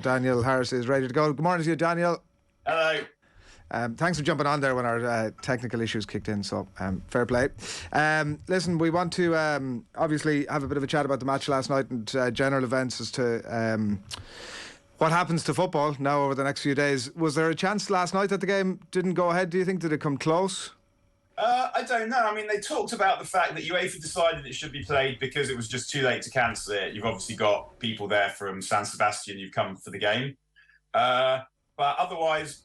Daniel Harris is ready to go. Good morning to you, Daniel. Hello. Thanks for jumping on there when our technical issues kicked in, so fair play. Listen, we want to obviously have a bit of a chat about the match last night and general events as to what happens to football now over the next few days. Was there a chance last night that the game didn't go ahead, do you think? Did it come close? I don't know. I mean, they talked about the fact that UEFA decided it should be played because it was just too late to cancel it. You've obviously got people there from San Sebastian who've come for the game. But otherwise,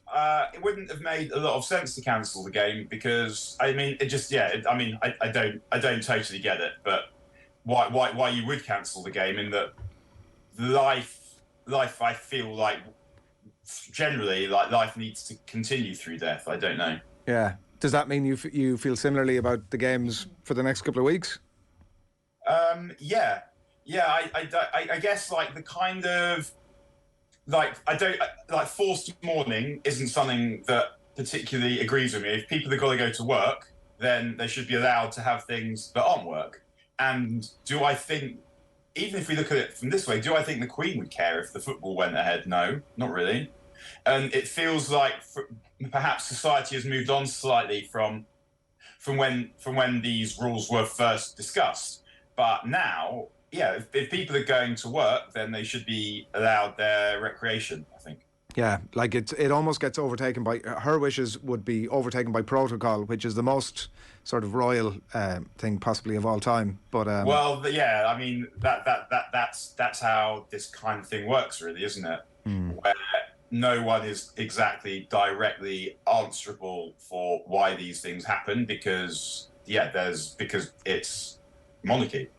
it wouldn't have made a lot of sense to cancel the game because, I mean, it just, I don't totally get it. But why you would cancel the game in that life, I feel like, generally, like life needs to continue through death. I don't know. Yeah. Does that mean you feel similarly about the games for the next couple of weeks? Yeah. I guess like the kind of like forced mourning isn't something that particularly agrees with me. If people have got to go to work, then they should be allowed to have things that aren't work. And do I think, even if we look at it from this way, do I think the Queen would care if the football went ahead? No, not really. And it feels like perhaps society has moved on slightly from when these rules were first discussed. But now, yeah, if people are going to work, then they should be allowed their recreation, I think. Yeah, like it almost gets overtaken by, her wishes would be overtaken by protocol, which is the most sort of royal thing possibly of all time. But yeah, I mean that's how this kind of thing works, really, isn't it? Where no one is exactly directly answerable for why these things happen because it's monarchy.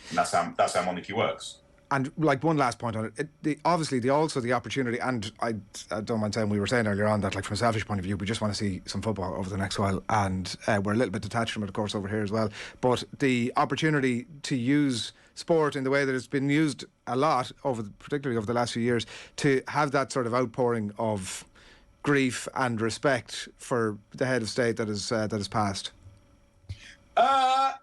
And that's how monarchy works. And like one last point on it, obviously the opportunity, and I don't mind saying, we were saying earlier on that like from a selfish point of view, we just want to see some football over the next while, and we're a little bit detached from it, of course, over here as well. But the opportunity to use sport in the way that it's been used a lot, particularly over the last few years, to have that sort of outpouring of grief and respect for the head of state that has passed. I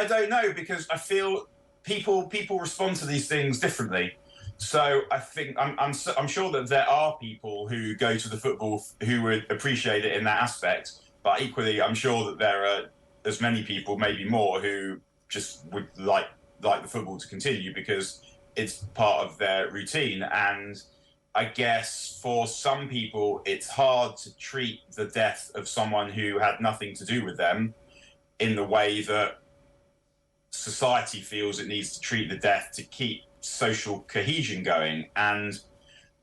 don't know, because I feel people respond to these things differently. So I think I'm sure that there are people who go to the football who would appreciate it in that aspect, but equally I'm sure that there are as many people, maybe more, who just would like the football to continue because it's part of their routine. And I guess for some people it's hard to treat the death of someone who had nothing to do with them in the way that society feels it needs to treat the death to keep social cohesion going and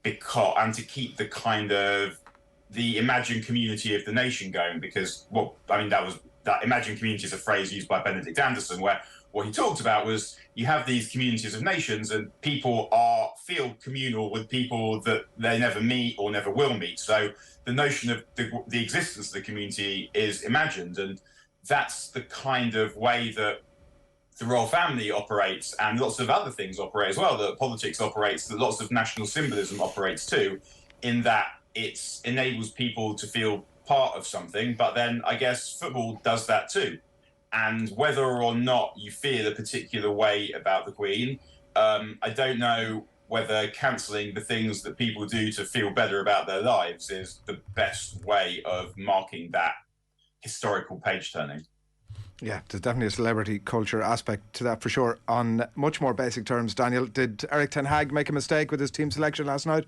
to keep the kind of the imagined community of the nation going, because that imagined community is a phrase used by Benedict Anderson, where what he talked about was you have these communities of nations and people feel communal with people that they never meet or never will meet. So the notion of the existence of the community is imagined, and that's the kind of way that the royal family operates, and lots of other things operate as well, that politics operates, that lots of national symbolism operates too, in that it enables people to feel part of something. But then I guess football does that too. And whether or not you feel a particular way about the Queen, I don't know whether cancelling the things that people do to feel better about their lives is the best way of marking that historical page turning. Yeah, there's definitely a celebrity culture aspect to that for sure. On much more basic terms, Daniel, did Erik ten Hag make a mistake with his team selection last night?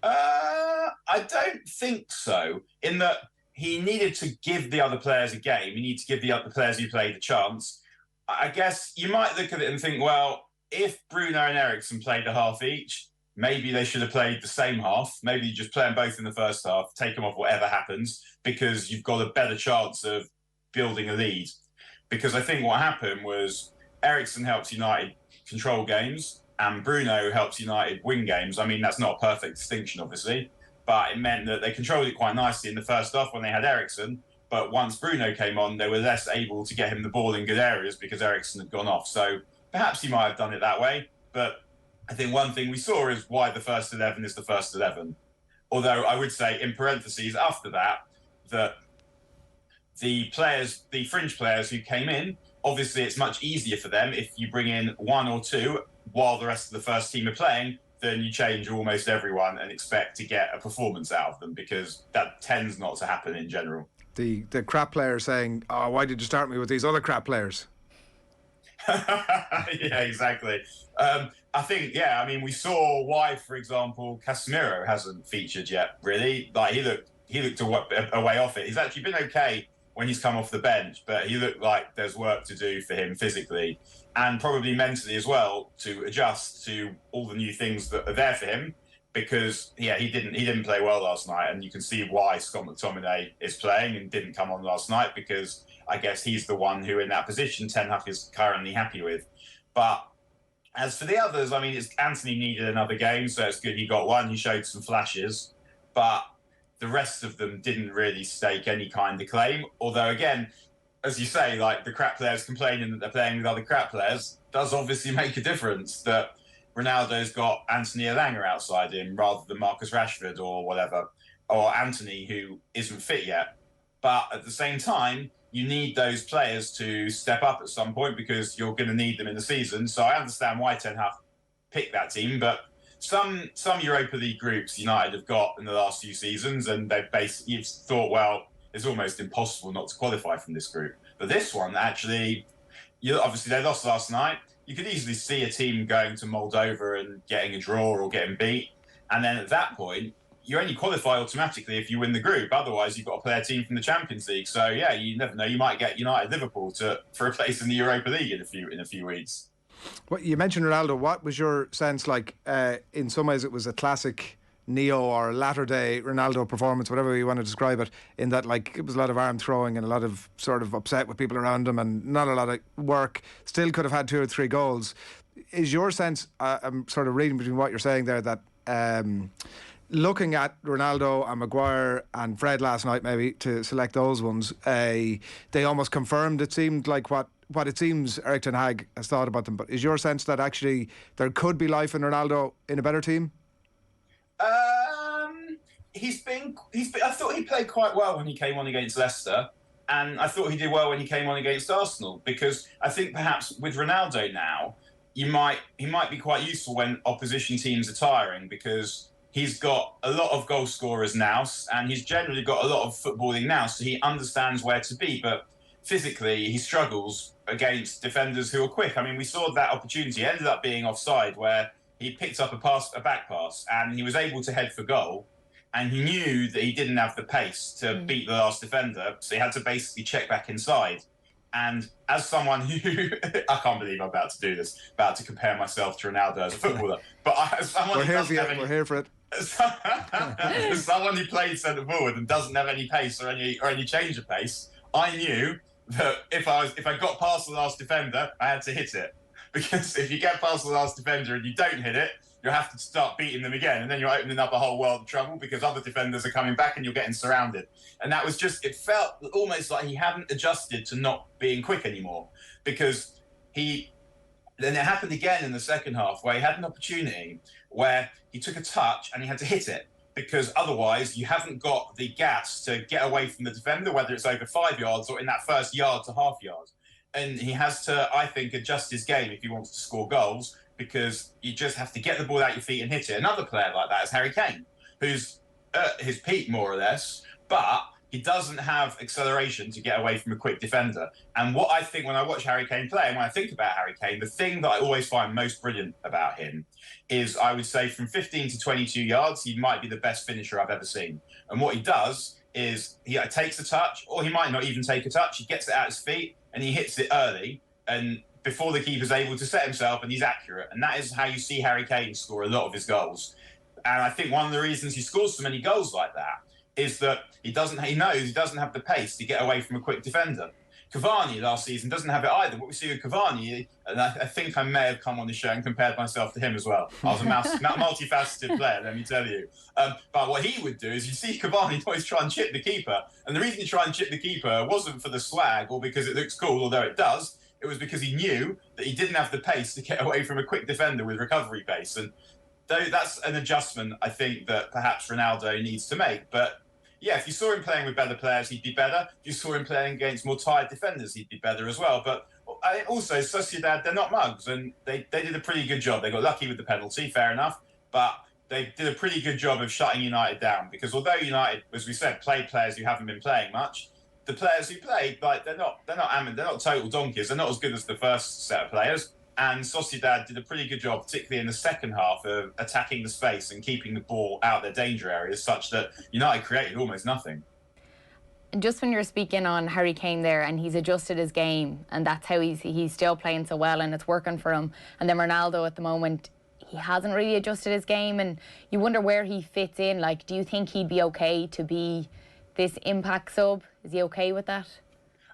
I don't think so, in that he needed to give the other players a game. He needed to give the other players who played a chance. I guess you might look at it and think, well, if Bruno and Eriksen played a half each, maybe they should have played the same half. Maybe you just play them both in the first half, take them off whatever happens, because you've got a better chance of building a lead. Because I think what happened was Eriksen helps United control games and Bruno helps United win games. I mean, that's not a perfect distinction, obviously, but it meant that they controlled it quite nicely in the first half when they had Eriksen. But once Bruno came on, they were less able to get him the ball in good areas because Eriksen had gone off. So perhaps he might have done it that way. But I think one thing we saw is why the first 11 is the first 11. Although I would say in parentheses after that the fringe players who came in, obviously it's much easier for them if you bring in one or two while the rest of the first team are playing then you change almost everyone and expect to get a performance out of them, because that tends not to happen in general. The crap player saying, "Oh, why did you start me with these other crap players?" Yeah, exactly. I think, I mean, we saw why, for example, Casemiro hasn't featured yet. Really, like he looked a way off it. He's actually been okay when he's come off the bench, but he looked like there's work to do for him physically and probably mentally as well, to adjust to all the new things that are there for him. Because he didn't play well last night, and you can see why Scott McTominay is playing and didn't come on last night, because I guess he's the one who, in that position, Ten Hag is currently happy with. But as for the others, I mean, Anthony needed another game, so it's good he got one. He showed some flashes, but the rest of them didn't really stake any kind of claim. Although, again, as you say, like the crap players complaining that they're playing with other crap players does obviously make a difference. That Ronaldo's got Anthony Elanga outside him rather than Marcus Rashford or whatever, or Anthony, who isn't fit yet. But at the same time, you need those players to step up at some point, because you're going to need them in the season. So I understand why Ten Hag picked that team, but some Europa League groups United have got in the last few seasons, and they've basically thought, well, it's almost impossible not to qualify from this group. But this one, actually, obviously they lost last night. You could easily see a team going to Moldova and getting a draw or getting beat. And then at that point, you only qualify automatically if you win the group. Otherwise, you've got to play a team from the Champions League. So, yeah, you never know. You might get United Liverpool for a place in the Europa League in a few weeks. Well, you mentioned Ronaldo. What was your sense like? In some ways, it was a classic neo or latter day Ronaldo performance, whatever you want to describe it, in that like it was a lot of arm throwing and a lot of sort of upset with people around him and not a lot of work. Still could have had 2 or 3 goals. Is your sense, I'm sort of reading between what you're saying there, that looking at Ronaldo and Maguire and Fred last night, maybe to select those ones, they almost confirmed, it seemed like what it seems Erik ten Hag has thought about them. But is your sense that actually there could be life in Ronaldo in a better team? I thought he played quite well when he came on against Leicester, and I thought he did well when he came on against Arsenal, because I think perhaps with Ronaldo now, he might be quite useful when opposition teams are tiring, because he's got a lot of goal scorers now, and he's generally got a lot of footballing now, so he understands where to be. But physically, he struggles against defenders who are quick. I mean, we saw that opportunity. It ended up being offside, where he picked up a back pass, and he was able to head for goal. And he knew that he didn't have the pace to beat the last defender, so he had to basically check back inside. And as someone who, I can't believe I'm about to do this, about to compare myself to Ronaldo as a footballer, but as someone we're here for it. As someone who played centre forward and doesn't have any pace or any change of pace, I knew that if I got past the last defender, I had to hit it. Because if you get past the last defender and you don't hit it, you'll have to start beating them again. And then you're opening up a whole world of trouble, because other defenders are coming back and you're getting surrounded. And that was just, it felt almost like he hadn't adjusted to not being quick anymore. Because then it happened again in the second half, where he had an opportunity where he took a touch and he had to hit it. Because otherwise you haven't got the gas to get away from the defender, whether it's over 5 yards or in that first yard to half yard. And he has to, I think, adjust his game if he wants to score goals, because you just have to get the ball out your feet and hit it. Another player like that is Harry Kane, who's at his peak more or less, but he doesn't have acceleration to get away from a quick defender. And what I think when I watch Harry Kane play, and when I think about Harry Kane, the thing that I always find most brilliant about him is, I would say, from 15 to 22 yards, he might be the best finisher I've ever seen. And what he does is he takes a touch, or he might not even take a touch, he gets it out his feet, and he hits it early, and before the keeper's able to set himself, and he's accurate. And that is how you see Harry Kane score a lot of his goals. And I think one of the reasons he scores so many goals like that is that he knows he doesn't have the pace to get away from a quick defender. Cavani last season doesn't have it either. What we see with Cavani, and I think I may have come on the show and compared myself to him as well. I was a multifaceted player, let me tell you. But what he would do is, you see Cavani always try and chip the keeper. And the reason he tried and chip the keeper wasn't for the swag or because it looks cool, although it does. It was because he knew that he didn't have the pace to get away from a quick defender with recovery pace. And that's an adjustment I think that perhaps Ronaldo needs to make. But yeah, if you saw him playing with better players, he'd be better. If you saw him playing against more tired defenders, he'd be better as well. But also, Sociedad, they're not mugs, and they did a pretty good job. They got lucky with the penalty, fair enough. but they did a pretty good job of shutting United down, because although United, as we said, played players who haven't been playing much, the players who played, like, they're not total donkeys. They're not as good as the first set of players. And Sociedad did a pretty good job, particularly in the second half, of attacking the space and keeping the ball out their danger areas, such that United created almost nothing. And just when you're speaking on Harry Kane there, and he's adjusted his game, and that's how he's still playing so well, and it's working for him. And then Ronaldo at the moment, he hasn't really adjusted his game, and you wonder where he fits in. Like, do you think he'd be okay to be this impact sub? Is he okay with that?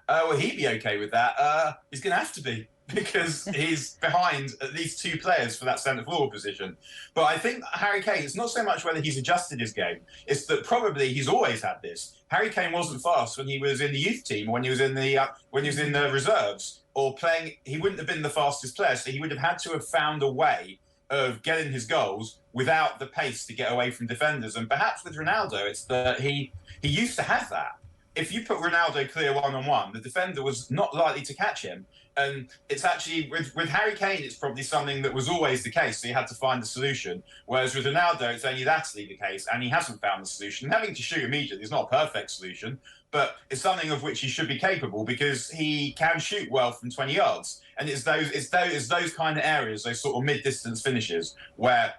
Well, he'd be okay with that. He's going to have to be, because he's behind at least 2 players for that centre-forward position. But I think Harry Kane, it's not so much whether he's adjusted his game, it's that probably he's always had this. Harry Kane wasn't fast when he was in the youth team, when he was in the reserves, or playing. He wouldn't have been the fastest player, so he would have had to have found a way of getting his goals without the pace to get away from defenders. And perhaps with Ronaldo, it's that he used to have that. If you put Ronaldo clear one-on-one, the defender was not likely to catch him. And it's actually, with Harry Kane, it's probably something that was always the case, so you had to find a solution. Whereas with Ronaldo, it's only latterly the case, and he hasn't found the solution. And having to shoot immediately is not a perfect solution, but it's something of which he should be capable, because he can shoot well from 20 yards. And it's those kind of areas, those sort of mid-distance finishes, where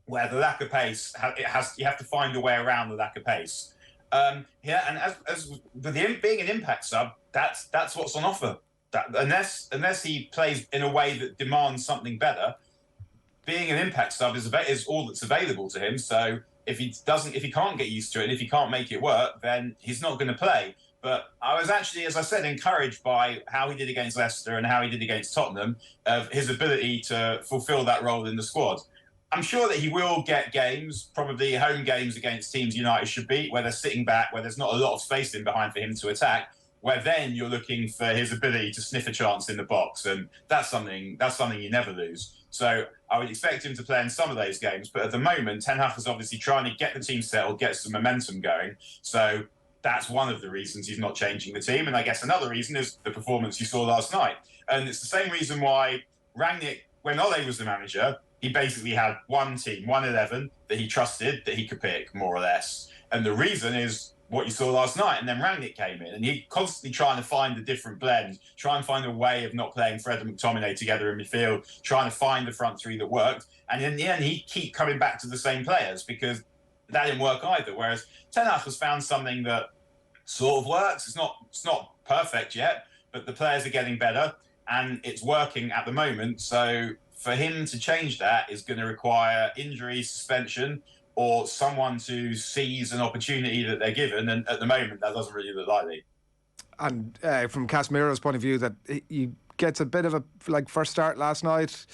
the lack of pace, you have to find a way around the lack of pace. And as with him being an impact sub, that's what's on offer. That unless he plays in a way that demands something better, being an impact sub is all that's available to him. So if he can't get used to it, and if he can't make it work, then he's not going to play. But I was actually, as I said, encouraged by how he did against Leicester and how he did against Tottenham, of his ability to fulfil that role in the squad. I'm sure that he will get games, probably home games against teams United should beat, where they're sitting back, where there's not a lot of space in behind for him to attack, where then you're looking for his ability to sniff a chance in the box. And that's something you never lose. So I would expect him to play in some of those games. But at the moment, Ten Hag is obviously trying to get the team settled, get some momentum going. So that's one of the reasons he's not changing the team. And I guess another reason is the performance you saw last night. And it's the same reason why Rangnick, when Ole was the manager, he basically had one team, 1-11, that he trusted, that he could pick, more or less. And the reason is what you saw last night. And then Rangnick came in, and he constantly trying to find a different blend, try and find a way of not playing Fred and McTominay together in midfield, trying to find the front three that worked. And in the end, he keep coming back to the same players, because that didn't work either. Whereas Ten Hag has found something that sort of works. It's not perfect yet, but the players are getting better, and it's working at the moment. So for him to change that is going to require injury, suspension, or someone to seize an opportunity that they're given. And at the moment, that doesn't really look likely. And from Casemiro's point of view, that he gets a bit of a first start last night,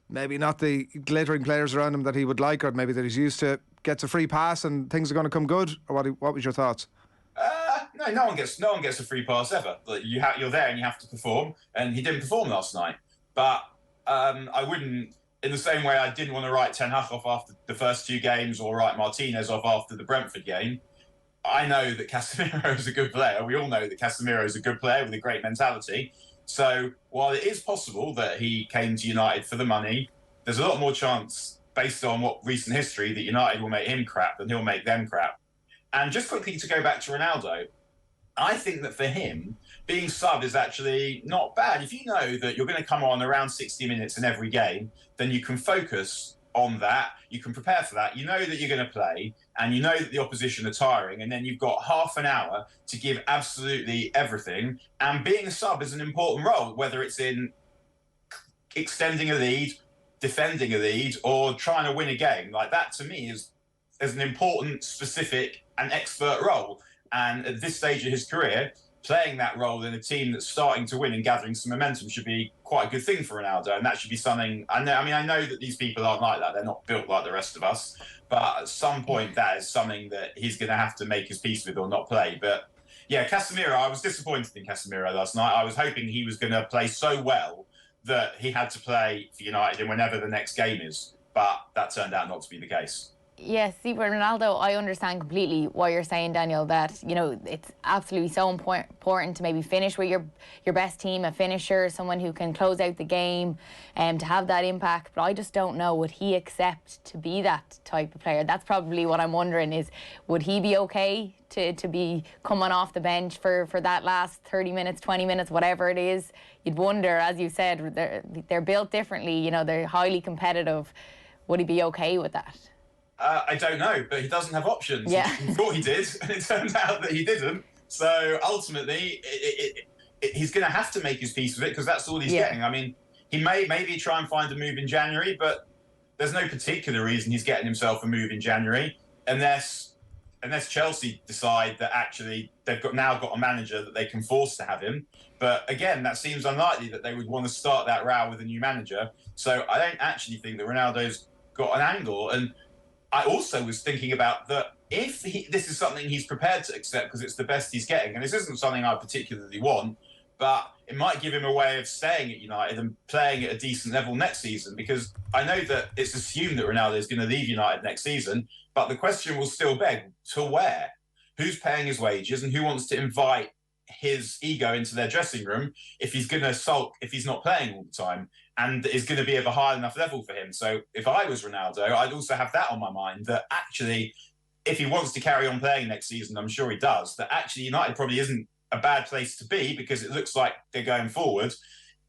maybe not the glittering players around him that he would like, or maybe that he's used to, gets a free pass and things are going to come good. Or what was your thoughts? No one gets a free pass ever. You're there and you have to perform, and he didn't perform last night. But I wouldn't, in the same way I didn't want to write Ten Hag off after the first 2 games, or write Martinez off after the Brentford game. I know that Casemiro is a good player. We all know that Casemiro is a good player with a great mentality. So while it is possible that he came to United for the money, there's a lot more chance, based on what recent history, that United will make him crap than he'll make them crap. And just quickly to go back to Ronaldo, I think that for him, being sub is actually not bad. If you know that you're going to come on around 60 minutes in every game, then you can focus on that. You can prepare for that. You know that you're going to play, and you know that the opposition are tiring, and then you've got half an hour to give absolutely everything. And being a sub is an important role, whether it's in extending a lead, defending a lead, or trying to win a game. Like that, to me, is an important, specific, and expert role. And at this stage of his career, playing that role in a team that's starting to win and gathering some momentum should be quite a good thing for Ronaldo. And that should be something. I know that these people aren't like that. They're not built like the rest of us. But at some point, that is something that he's going to have to make his peace with or not play. But yeah, Casemiro, I was disappointed in Casemiro last night. I was hoping he was going to play so well that he had to play for United in whenever the next game is. But that turned out not to be the case. Yes, see, for Ronaldo, I understand completely what you're saying, Daniel, that, you know, it's absolutely so important to maybe finish with your best team, a finisher, someone who can close out the game, and to have that impact. But I just don't know, would he accept to be that type of player? That's probably what I'm wondering, is would he be okay to be coming off the bench for that last 30 minutes, 20 minutes, whatever it is? You'd wonder, as you said, they're built differently, you know, they're highly competitive. Would he be okay with that? I don't know, but he doesn't have options. Yeah. He thought he did, and it turns out that he didn't. So ultimately, he's going to have to make his peace with it, because that's all he's getting. I mean, he may maybe try and find a move in January, but there's no particular reason he's getting himself a move in January, unless Chelsea decide that actually they've now got a manager that they can force to have him. But again, that seems unlikely that they would want to start that row with a new manager. So I don't actually think that Ronaldo's got an angle. And I also was thinking about that if this is something he's prepared to accept because it's the best he's getting, and this isn't something I particularly want, but it might give him a way of staying at United and playing at a decent level next season, because I know that it's assumed that Ronaldo is going to leave United next season, but the question will still beg, to where? Who's paying his wages, and who wants to invite his ego into their dressing room if he's going to sulk if he's not playing all the time, and is going to be of a high enough level for him? So if I was Ronaldo, I'd also have that on my mind, that actually, if he wants to carry on playing next season, I'm sure he does, that actually United probably isn't a bad place to be, because it looks like they're going forward,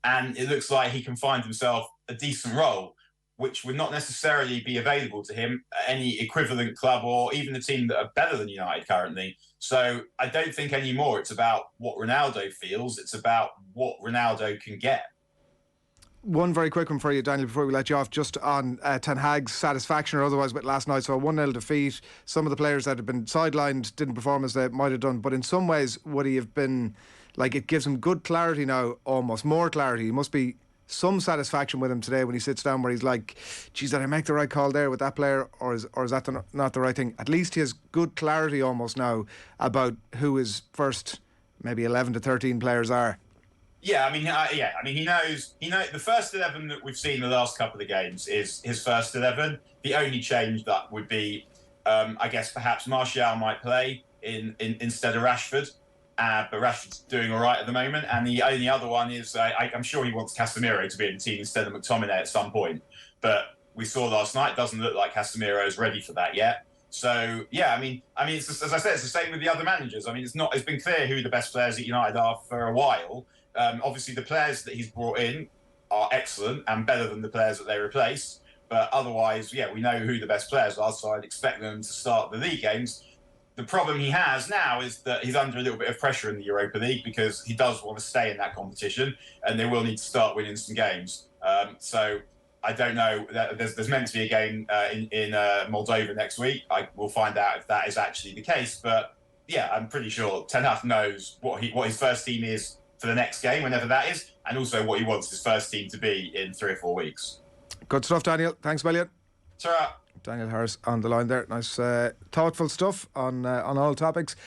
and it looks like he can find himself a decent role, which would not necessarily be available to him at any equivalent club or even a team that are better than United currently. So I don't think anymore it's about what Ronaldo feels, it's about what Ronaldo can get. One very quick one for you, Daniel, before we let you off, just on Ten Hag's satisfaction or otherwise with last night. So a 1-0 defeat. Some of the players that had been sidelined didn't perform as they might have done, but in some ways would he have been, like, it gives him good clarity now, almost more clarity. He must be some satisfaction with him today when he sits down, where he's like, geez, did I make the right call there with that player, or is that not the right thing? At least he has good clarity almost now about who his first maybe 11 to 13 players are. Yeah, I mean, he knows the first 11 that we've seen the last couple of games is his first 11. The only change that would be, I guess, perhaps Martial might play instead of Rashford, but Rashford's doing all right at the moment. And the only other one is, I'm sure he wants Casemiro to be in the team instead of McTominay at some point. But we saw last night, it doesn't look like Casemiro is ready for that yet. So yeah, I mean, it's just, as I said, it's the same with the other managers. I mean, it's been clear who the best players at United are for a while. Obviously, the players that he's brought in are excellent and better than the players that they replace. But otherwise, yeah, we know who the best players are, so I'd expect them to start the league games. The problem he has now is that he's under a little bit of pressure in the Europa League, because he does want to stay in that competition, and they will need to start winning some games. So I don't know. There's meant to be a game in Moldova next week. We'll find out if that is actually the case. But yeah, I'm pretty sure Ten Hag knows what his first team is for the next game, whenever that is, and also what he wants his first team to be in 3 or 4 weeks. Good stuff, Daniel. Thanks a million. Ta-ra. Daniel Harris on the line there. Nice, thoughtful stuff on all topics.